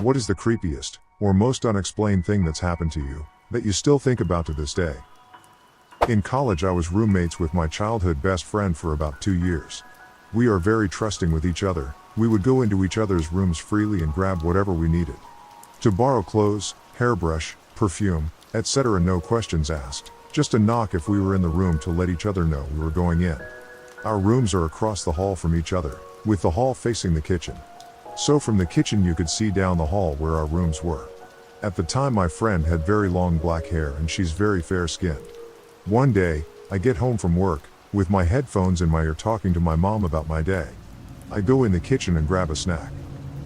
What is the creepiest, or most unexplained thing that's happened to you, that you still think about to this day? In college I was roommates with my childhood best friend for about 2 years. We are very trusting with each other. We would go into each other's rooms freely and grab whatever we needed. To borrow clothes, hairbrush, perfume, etc. no questions asked. Just a knock if we were in the room to let each other know we were going in. Our rooms are across the hall from each other, with the hall facing the kitchen. So from the kitchen you could see down the hall where our rooms were. At the time my friend had very long black hair and she's very fair-skinned. One day, I get home from work, with my headphones in my ear talking to my mom about my day. I go in the kitchen and grab a snack.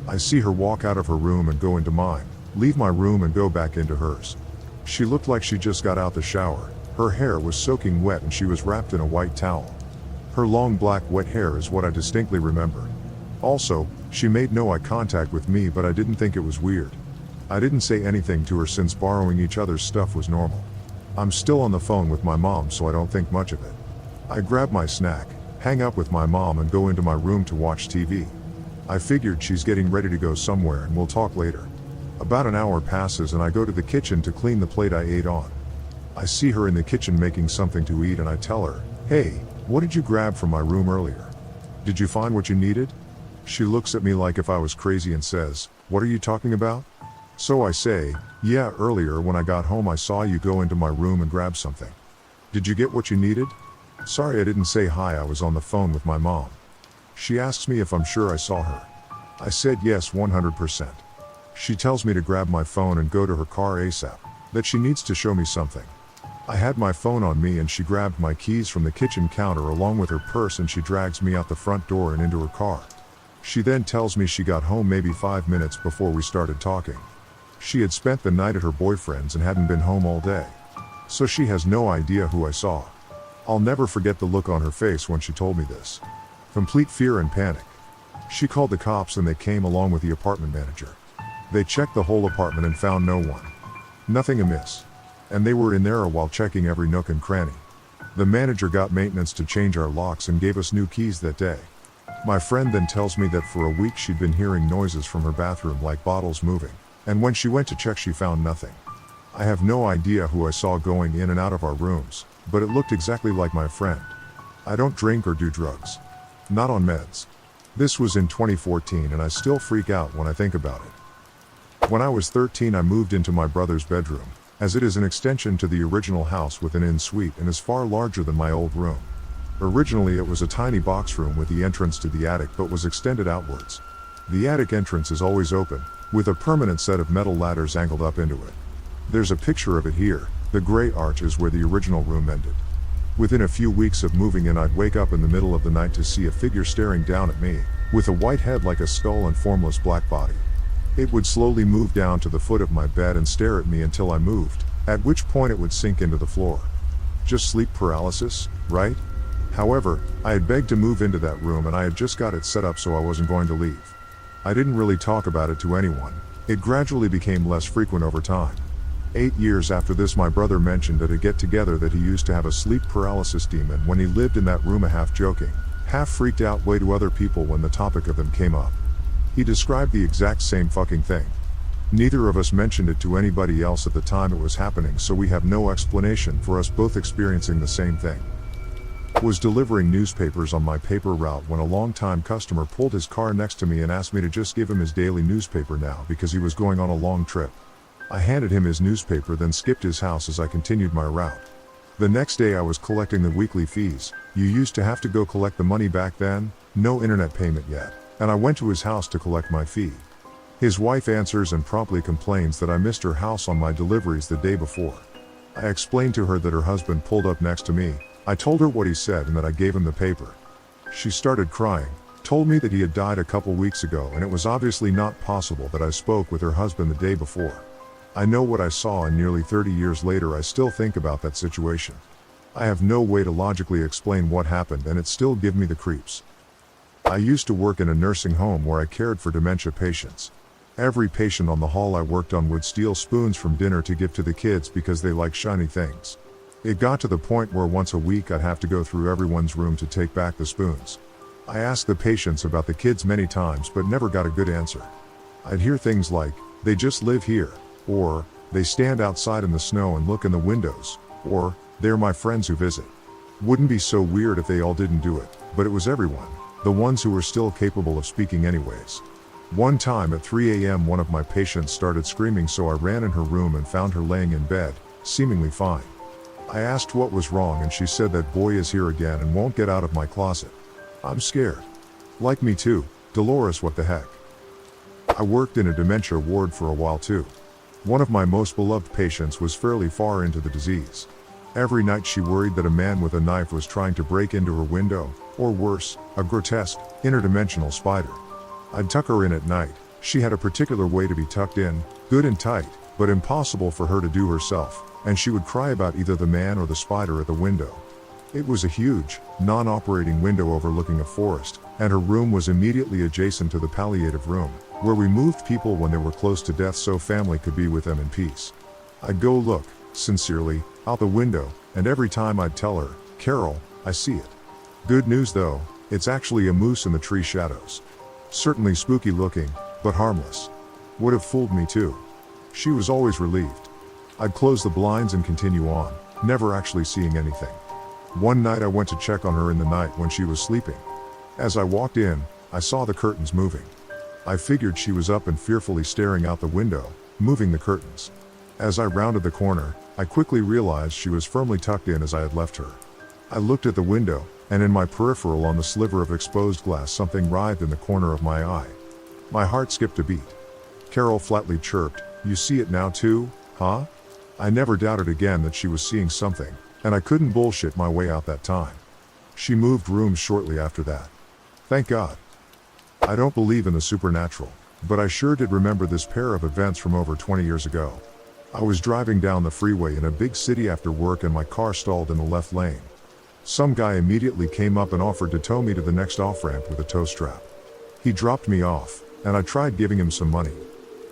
I see her walk out of her room and go into mine, leave my room and go back into hers. She looked like she just got out the shower. Her hair was soaking wet and she was wrapped in a white towel. Her long black wet hair is what I distinctly remember. Also, she made no eye contact with me, but I didn't think it was weird. I didn't say anything to her since borrowing each other's stuff was normal. I'm still on the phone with my mom, so I don't think much of it. I grab my snack, hang up with my mom and go into my room to watch TV. I figured she's getting ready to go somewhere and we'll talk later. About an hour passes and I go to the kitchen to clean the plate I ate on. I see her in the kitchen making something to eat and I tell her, "Hey, what did you grab from my room earlier? Did you find what you needed?" She looks at me like if I was crazy and says, "What are you talking about?" So I say, "Yeah, earlier when I got home I saw you go into my room and grab something. Did you get what you needed?" Sorry I didn't say hi, I was on the phone with my mom. She asks me if I'm sure I saw her. I said yes, 100%. She tells me to grab my phone and go to her car ASAP, that she needs to show me something. I had my phone on me and she grabbed my keys from the kitchen counter along with her purse and she drags me out the front door and into her car. She then tells me she got home maybe 5 minutes before we started talking. She had spent the night at her boyfriend's and hadn't been home all day. So she has no idea who I saw. I'll never forget the look on her face when she told me this. Complete fear and panic. She called the cops and they came along with the apartment manager. They checked the whole apartment and found no one. Nothing amiss. And they were in there while checking every nook and cranny. The manager got maintenance to change our locks and gave us new keys that day. My friend then tells me that for a week she'd been hearing noises from her bathroom like bottles moving, and when she went to check she found nothing. I have no idea who I saw going in and out of our rooms, but it looked exactly like my friend. I don't drink or do drugs. Not on meds. This was in 2014 and I still freak out when I think about it. When I was 13 I moved into my brother's bedroom, as it is an extension to the original house with an en-suite and is far larger than my old room. Originally it was a tiny box room with the entrance to the attic but was extended outwards. The attic entrance is always open, with a permanent set of metal ladders angled up into it. There's a picture of it here. The gray arch is where the original room ended. Within a few weeks of moving in I'd wake up in the middle of the night to see a figure staring down at me, with a white head like a skull and formless black body. It would slowly move down to the foot of my bed and stare at me until I moved, at which point it would sink into the floor. Just sleep paralysis, right? However, I had begged to move into that room and I had just got it set up so I wasn't going to leave. I didn't really talk about it to anyone. It gradually became less frequent over time. 8 years after this my brother mentioned at a get-together that he used to have a sleep paralysis demon when he lived in that room, a half joking, half freaked out way to other people when the topic of them came up. He described the exact same fucking thing. Neither of us mentioned it to anybody else at the time it was happening, so we have no explanation for us both experiencing the same thing. Was delivering newspapers on my paper route when a long-time customer pulled his car next to me and asked me to just give him his daily newspaper now because he was going on a long trip. I handed him his newspaper then skipped his house as I continued my route. The next day I was collecting the weekly fees. You used to have to go collect the money back then, no internet payment yet, and I went to his house to collect my fee. His wife answers and promptly complains that I missed her house on my deliveries the day before. I explained to her that her husband pulled up next to me. I told her what he said and that I gave him the paper. She started crying, told me that he had died a couple weeks ago and it was obviously not possible that I spoke with her husband the day before. I know what I saw and nearly 30 years later I still think about that situation. I have no way to logically explain what happened and it still gives me the creeps. I used to work in a nursing home where I cared for dementia patients. Every patient on the hall I worked on would steal spoons from dinner to give to the kids because they like shiny things. It got to the point where once a week I'd have to go through everyone's room to take back the spoons. I asked the patients about the kids many times but never got a good answer. I'd hear things like, They just live here, or they stand outside in the snow and look in the windows, or they're my friends who visit. Wouldn't be so weird if they all didn't do it, but it was everyone, the ones who were still capable of speaking anyways. One time at 3 a.m. one of my patients started screaming, so I ran in her room and found her laying in bed, seemingly fine. I asked what was wrong and she said that boy is here again and won't get out of my closet. I'm scared. Like me too, Dolores, what the heck. I worked in a dementia ward for a while too. One of my most beloved patients was fairly far into the disease. Every night she worried that a man with a knife was trying to break into her window, or worse, a grotesque, interdimensional spider. I'd tuck her in at night. She had a particular way to be tucked in, good and tight, but impossible for her to do herself, and she would cry about either the man or the spider at the window. It was a huge, non-operating window overlooking a forest, and her room was immediately adjacent to the palliative room, where we moved people when they were close to death so family could be with them in peace. I'd go look, sincerely, out the window, and every time I'd tell her, "Carol, I see it." Good news though, it's actually a moose in the tree shadows. Certainly spooky looking, but harmless. Would have fooled me too. She was always relieved. I'd close the blinds and continue on, never actually seeing anything. One night I went to check on her in the night when she was sleeping. As I walked in, I saw the curtains moving. I figured she was up and fearfully staring out the window, moving the curtains. As I rounded the corner, I quickly realized she was firmly tucked in as I had left her. I looked at the window, and in my peripheral on the sliver of exposed glass something writhed in the corner of my eye. My heart skipped a beat. Carol flatly chirped, "You see it now too, huh?" I never doubted again that she was seeing something, and I couldn't bullshit my way out that time. She moved rooms shortly after that. Thank God. I don't believe in the supernatural, but I sure did remember this pair of events from over 20 years ago. I was driving down the freeway in a big city after work and my car stalled in the left lane. Some guy immediately came up and offered to tow me to the next off-ramp with a tow strap. He dropped me off, and I tried giving him some money.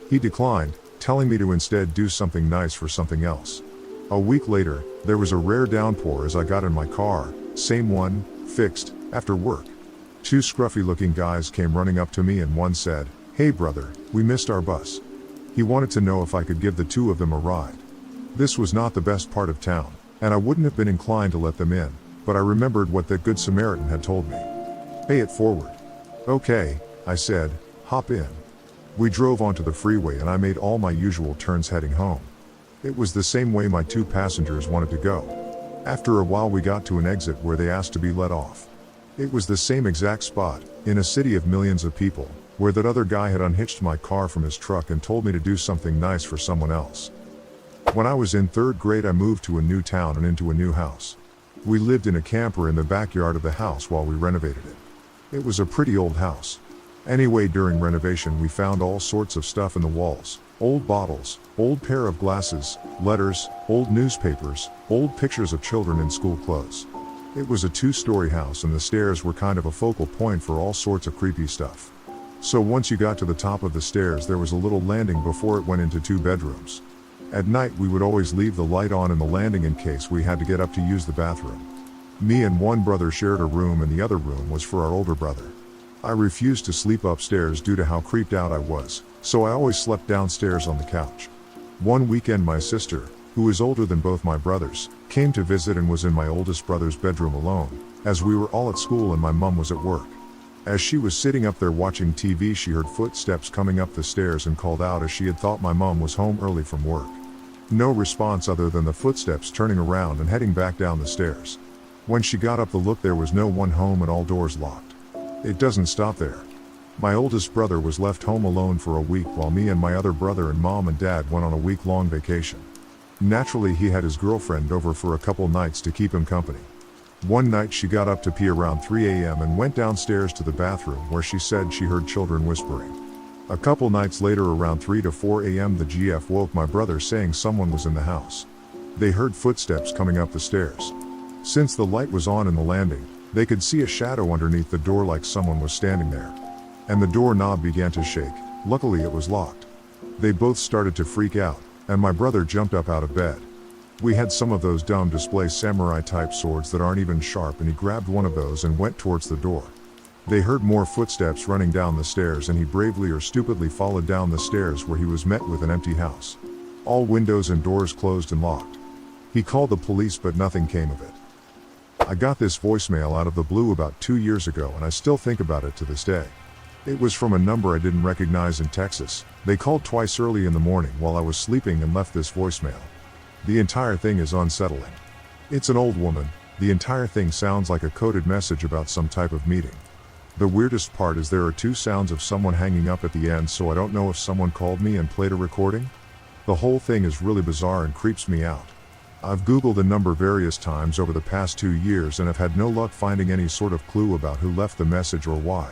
He declined, telling me to instead do something nice for something else. A week later, there was a rare downpour as I got in my car, same one, fixed, after work. Two scruffy-looking guys came running up to me and one said, "Hey brother, we missed our bus." He wanted to know if I could give the two of them a ride. This was not the best part of town, and I wouldn't have been inclined to let them in, but I remembered what that good Samaritan had told me. "Pay it forward." "Okay," I said, "hop in." We drove onto the freeway and I made all my usual turns heading home. It was the same way my two passengers wanted to go. After a while we got to an exit where they asked to be let off. It was the same exact spot, in a city of millions of people, where that other guy had unhitched my car from his truck and told me to do something nice for someone else. When I was in 3rd grade I moved to a new town and into a new house. We lived in a camper in the backyard of the house while we renovated it. It was a pretty old house. Anyway, during renovation we found all sorts of stuff in the walls. Old bottles, old pair of glasses, letters, old newspapers, old pictures of children in school clothes. It was a 2-story house and the stairs were kind of a focal point for all sorts of creepy stuff. So once you got to the top of the stairs there was a little landing before it went into 2 bedrooms. At night we would always leave the light on in the landing in case we had to get up to use the bathroom. Me and one brother shared a room and the other room was for our older brother. I refused to sleep upstairs due to how creeped out I was, so I always slept downstairs on the couch. One weekend my sister, who is older than both my brothers, came to visit and was in my oldest brother's bedroom alone, as we were all at school and my mum was at work. As she was sitting up there watching TV she heard footsteps coming up the stairs and called out as she had thought my mum was home early from work. No response other than the footsteps turning around and heading back down the stairs. When she got up to look there was no one home and all doors locked. It doesn't stop there. My oldest brother was left home alone for a week while me and my other brother and mom and dad went on a week-long vacation. Naturally he had his girlfriend over for a couple nights to keep him company. One night she got up to pee around 3 a.m. and went downstairs to the bathroom where she said she heard children whispering. A couple nights later around 3 to 4 a.m. the GF woke my brother saying someone was in the house. They heard footsteps coming up the stairs. Since the light was on in the landing, they could see a shadow underneath the door like someone was standing there. And the doorknob began to shake. Luckily it was locked. They both started to freak out, and my brother jumped up out of bed. We had some of those dumb display samurai type swords that aren't even sharp and he grabbed one of those and went towards the door. They heard more footsteps running down the stairs, and he bravely or stupidly followed down the stairs, where he was met with an empty house. All windows and doors closed and locked. He called the police, but nothing came of it. I got this voicemail out of the blue about 2 years ago, and I still think about it to this day. It was from a number I didn't recognize in Texas. They called twice early in the morning while I was sleeping and left this voicemail. The entire thing is unsettling. It's an old woman. The entire thing sounds like a coded message about some type of meeting. The weirdest part is there are 2 sounds of someone hanging up at the end, so I don't know if someone called me and played a recording. The whole thing is really bizarre and creeps me out. I've Googled the number various times over the past 2 years and have had no luck finding any sort of clue about who left the message or why.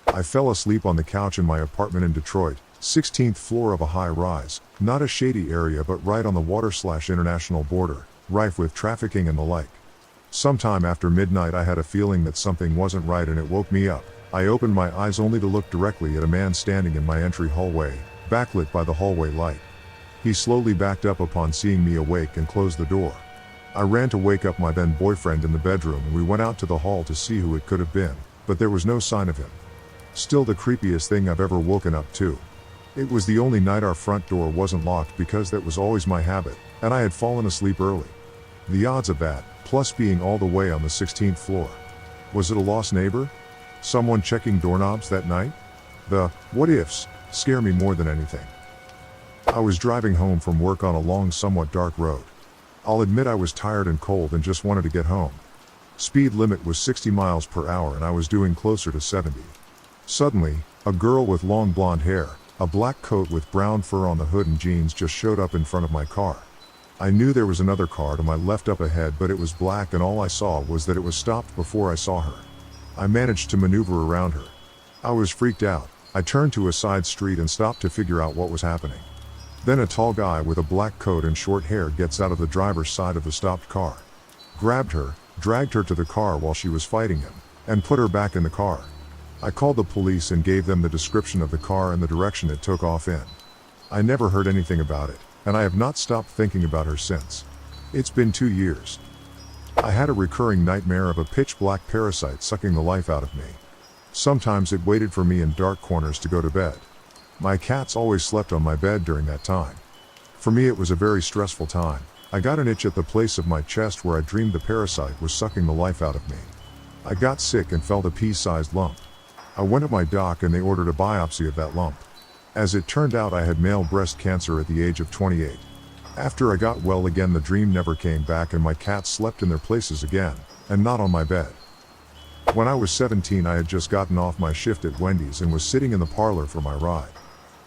I fell asleep on the couch in my apartment in Detroit, 16th floor of a high-rise, not a shady area but right on the water/international border, rife with trafficking and the like. Sometime after midnight I had a feeling that something wasn't right and it woke me up. I opened my eyes only to look directly at a man standing in my entry hallway, backlit by the hallway light. He slowly backed up upon seeing me awake and closed the door. I ran to wake up my then boyfriend in the bedroom, and we went out to the hall to see who it could have been, but there was no sign of him. Still the creepiest thing I've ever woken up to. It was the only night our front door wasn't locked, because that was always my habit, and I had fallen asleep early. The odds of that, plus being all the way on the 16th floor. Was it a lost neighbor? Someone checking doorknobs that night? The what-ifs scare me more than anything. I was driving home from work on a long, somewhat dark road. I'll admit I was tired and cold and just wanted to get home. Speed limit was 60 miles per hour and I was doing closer to 70. Suddenly, a girl with long blonde hair, a black coat with brown fur on the hood and jeans just showed up in front of my car. I knew there was another car to my left up ahead, but it was black and all I saw was that it was stopped before I saw her. I managed to maneuver around her. I was freaked out. I turned to a side street and stopped to figure out what was happening. Then a tall guy with a black coat and short hair gets out of the driver's side of the stopped car, grabbed her, dragged her to the car while she was fighting him, and put her back in the car. I called the police and gave them the description of the car and the direction it took off in. I never heard anything about it, and I have not stopped thinking about her since. It's been 2 years. I had a recurring nightmare of a pitch-black parasite sucking the life out of me. Sometimes it waited for me in dark corners to go to bed. My cats always slept on my bed during that time. For me it was a very stressful time. I got an itch at the place of my chest where I dreamed the parasite was sucking the life out of me. I got sick and felt a pea-sized lump. I went to my doc and they ordered a biopsy of that lump. As it turned out, I had male breast cancer at the age of 28. After I got well again, the dream never came back and my cats slept in their places again, and not on my bed. When I was 17, I had just gotten off my shift at Wendy's and was sitting in the parlor for my ride.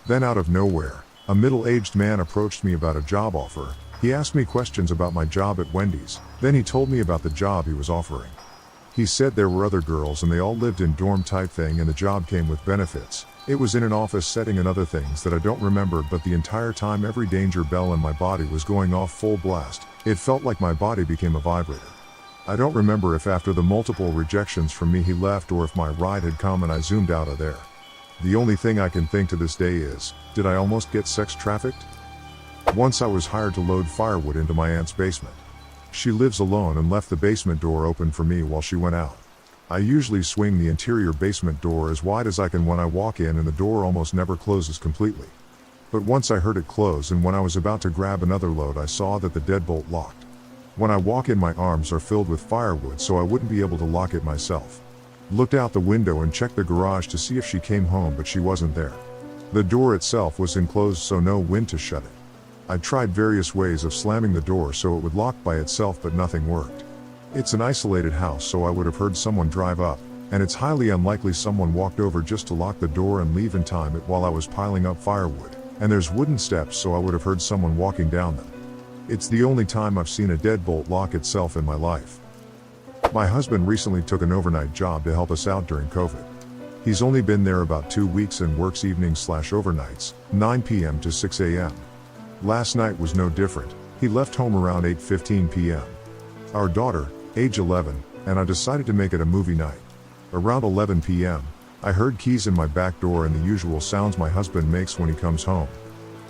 Then out of nowhere, a middle-aged man approached me about a job offer. He asked me questions about my job at Wendy's, then he told me about the job he was offering. He said there were other girls and they all lived in dorm type thing and the job came with benefits. It was in an office setting and other things that I don't remember, but the entire time every danger bell in my body was going off full blast. It felt like my body became a vibrator. I don't remember if after the multiple rejections from me he left or if my ride had come and I zoomed out of there. The only thing I can think to this day is, did I almost get sex trafficked? Once I was hired to load firewood into my aunt's basement. She lives alone and left the basement door open for me while she went out. I usually swing the interior basement door as wide as I can when I walk in, and the door almost never closes completely. But once I heard it close, and when I was about to grab another load I saw that the deadbolt locked. When I walk in, my arms are filled with firewood, so I wouldn't be able to lock it myself. Looked out the window and checked the garage to see if she came home, but she wasn't there. The door itself was enclosed, so no wind to shut it. I tried various ways of slamming the door so it would lock by itself, but nothing worked. It's an isolated house, so I would have heard someone drive up, and it's highly unlikely someone walked over just to lock the door and leave in time while I was piling up firewood, and there's wooden steps, so I would have heard someone walking down them. It's the only time I've seen a deadbolt lock itself in my life. My husband recently took an overnight job to help us out during COVID. He's only been there about 2 weeks and works evenings/overnights, 9 p.m. to 6 a.m. Last night was no different. He left home around 8:15 p.m. Our daughter, age 11, and I decided to make it a movie night. Around 11 p.m., I heard keys in my back door and the usual sounds my husband makes when he comes home.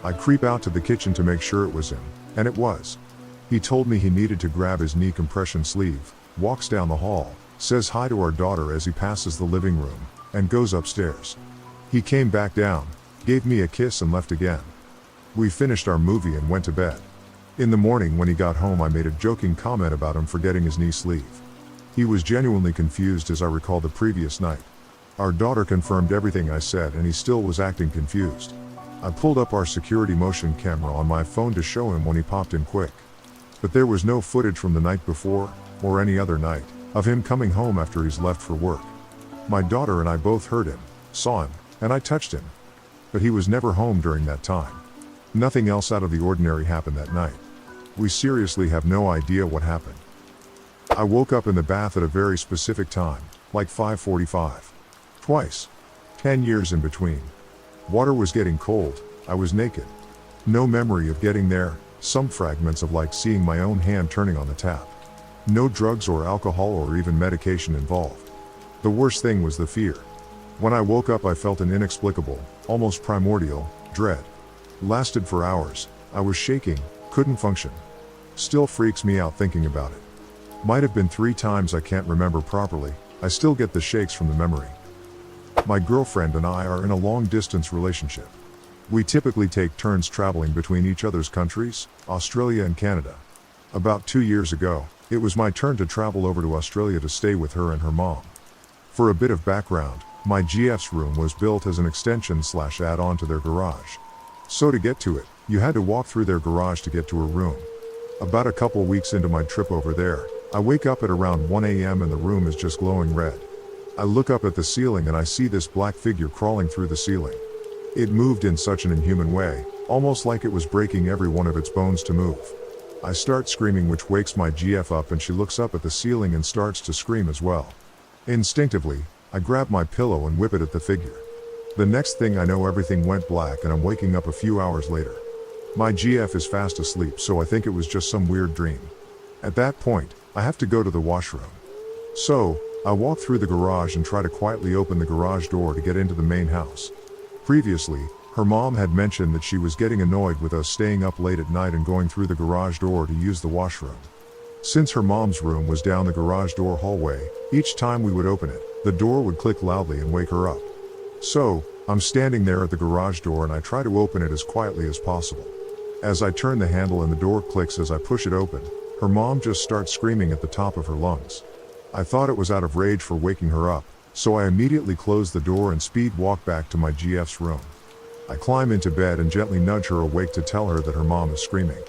I creep out to the kitchen to make sure it was him, and it was. He told me he needed to grab his knee compression sleeve, walks down the hall, says hi to our daughter as he passes the living room, and goes upstairs. He came back down, gave me a kiss and left again. We finished our movie and went to bed. In the morning when he got home I made a joking comment about him forgetting his knee sleeve. He was genuinely confused as I recall the previous night. Our daughter confirmed everything I said and he still was acting confused. I pulled up our security motion camera on my phone to show him when he popped in quick. But there was no footage from the night before, or any other night, of him coming home after he's left for work. My daughter and I both heard him, saw him, and I touched him. But he was never home during that time. Nothing else out of the ordinary happened that night. We seriously have no idea what happened. I woke up in the bath at a very specific time, like 5:45. Twice. 10 years in between. Water was getting cold, I was naked. No memory of getting there, some fragments of like seeing my own hand turning on the tap. No drugs or alcohol or even medication involved. The worst thing was the fear. When I woke up I felt an inexplicable, almost primordial, dread. Lasted for hours, I was shaking, couldn't function. Still freaks me out thinking about it. Might have been 3 times, I can't remember properly, I still get the shakes from the memory. My girlfriend and I are in a long-distance relationship. We typically take turns traveling between each other's countries, Australia and Canada. About 2 years ago, it was my turn to travel over to Australia to stay with her and her mom. For a bit of background, my GF's room was built as an extension/add-on to their garage. So to get to it, you had to walk through their garage to get to her room. About a couple weeks into my trip over there, I wake up at around 1 a.m. and the room is just glowing red. I look up at the ceiling and I see this black figure crawling through the ceiling. It moved in such an inhuman way, almost like it was breaking every one of its bones to move. I start screaming, which wakes my GF up, and she looks up at the ceiling and starts to scream as well. Instinctively, I grab my pillow and whip it at the figure. The next thing I know, everything went black and I'm waking up a few hours later. My GF is fast asleep, so I think it was just some weird dream. At that point, I have to go to the washroom. So, I walk through the garage and try to quietly open the garage door to get into the main house. Previously, her mom had mentioned that she was getting annoyed with us staying up late at night and going through the garage door to use the washroom. Since her mom's room was down the garage door hallway, each time we would open it, the door would click loudly and wake her up. So, I'm standing there at the garage door and I try to open it as quietly as possible. As I turn the handle and the door clicks as I push it open, her mom just starts screaming at the top of her lungs. I thought it was out of rage for waking her up, so I immediately close the door and speed walk back to my GF's room. I climb into bed and gently nudge her awake to tell her that her mom is screaming.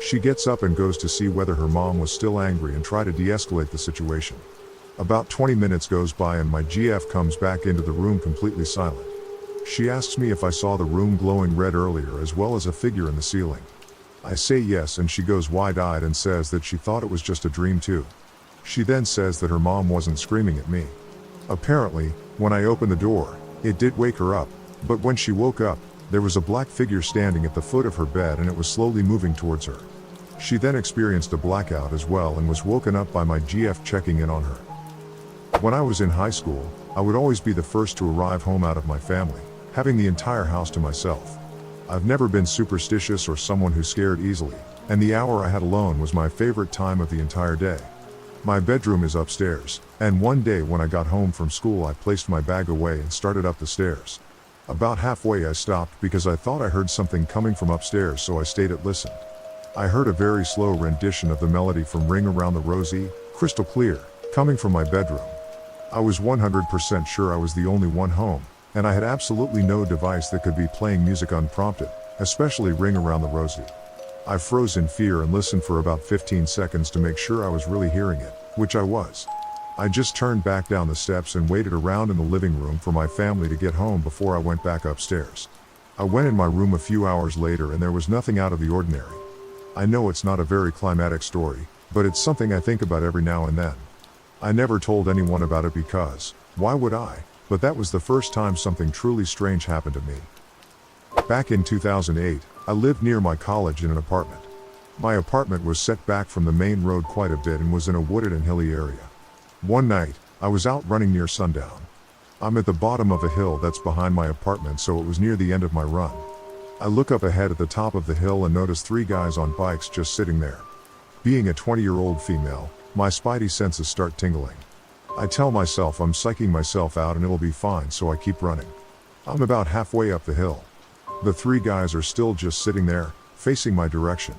She gets up and goes to see whether her mom was still angry and try to de-escalate the situation. About 20 minutes goes by and my GF comes back into the room completely silent. She asks me if I saw the room glowing red earlier as well as a figure in the ceiling. I say yes and she goes wide-eyed and says that she thought it was just a dream too. She then says that her mom wasn't screaming at me. Apparently, when I opened the door, it did wake her up, but when she woke up, there was a black figure standing at the foot of her bed and it was slowly moving towards her. She then experienced a blackout as well and was woken up by my GF checking in on her. When I was in high school, I would always be the first to arrive home out of my family, having the entire house to myself. I've never been superstitious or someone who's scared easily, and the hour I had alone was my favorite time of the entire day. My bedroom is upstairs, and one day when I got home from school I placed my bag away and started up the stairs. About halfway I stopped because I thought I heard something coming from upstairs, so I stayed and listened. I heard a very slow rendition of the melody from Ring Around the Rosie, crystal clear, coming from my bedroom. I was 100% sure I was the only one home, and I had absolutely no device that could be playing music unprompted, especially Ring Around the Rosie. I froze in fear and listened for about 15 seconds to make sure I was really hearing it, which I was. I just turned back down the steps and waited around in the living room for my family to get home before I went back upstairs. I went in my room a few hours later and there was nothing out of the ordinary. I know it's not a very climatic story, but it's something I think about every now and then. I never told anyone about it because, why would I? But that was the first time something truly strange happened to me. Back in 2008, I lived near my college in an apartment. My apartment was set back from the main road quite a bit and was in a wooded and hilly area. One night, I was out running near sundown. I'm at the bottom of a hill that's behind my apartment, so it was near the end of my run. I look up ahead at the top of the hill and notice 3 guys on bikes just sitting there. Being a 20-year-old female, my spidey senses start tingling. I tell myself I'm psyching myself out and it'll be fine, so I keep running. I'm about halfway up the hill. The three guys are still just sitting there, facing my direction.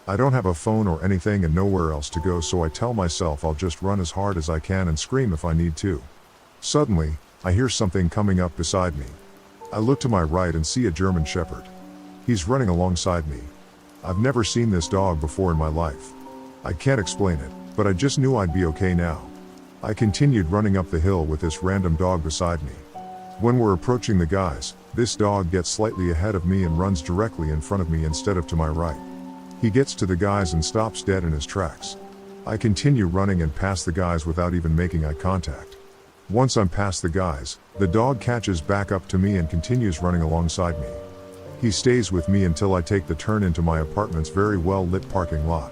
I don't have a phone or anything and nowhere else to go, so I tell myself I'll just run as hard as I can and scream if I need to. Suddenly, I hear something coming up beside me. I look to my right and see a German Shepherd. He's running alongside me. I've never seen this dog before in my life. I can't explain it, but I just knew I'd be okay now. I continued running up the hill with this random dog beside me. When we're approaching the guys, this dog gets slightly ahead of me and runs directly in front of me instead of to my right. He gets to the guys and stops dead in his tracks. I continue running and pass the guys without even making eye contact. Once I'm past the guys, the dog catches back up to me and continues running alongside me. He stays with me until I take the turn into my apartment's very well-lit parking lot.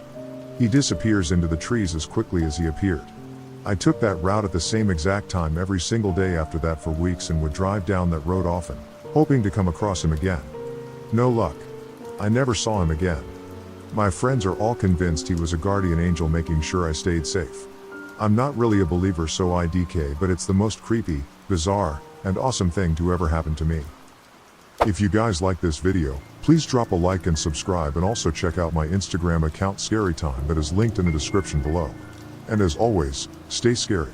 He disappears into the trees as quickly as he appeared. I took that route at the same exact time every single day after that for weeks and would drive down that road often, hoping to come across him again. No luck. I never saw him again. My friends are all convinced he was a guardian angel making sure I stayed safe. I'm not really a believer, so IDK, but it's the most creepy, bizarre, and awesome thing to ever happen to me. If you guys like this video, please drop a like and subscribe, and also check out my Instagram account Scary Time that is linked in the description below. And as always, stay scary.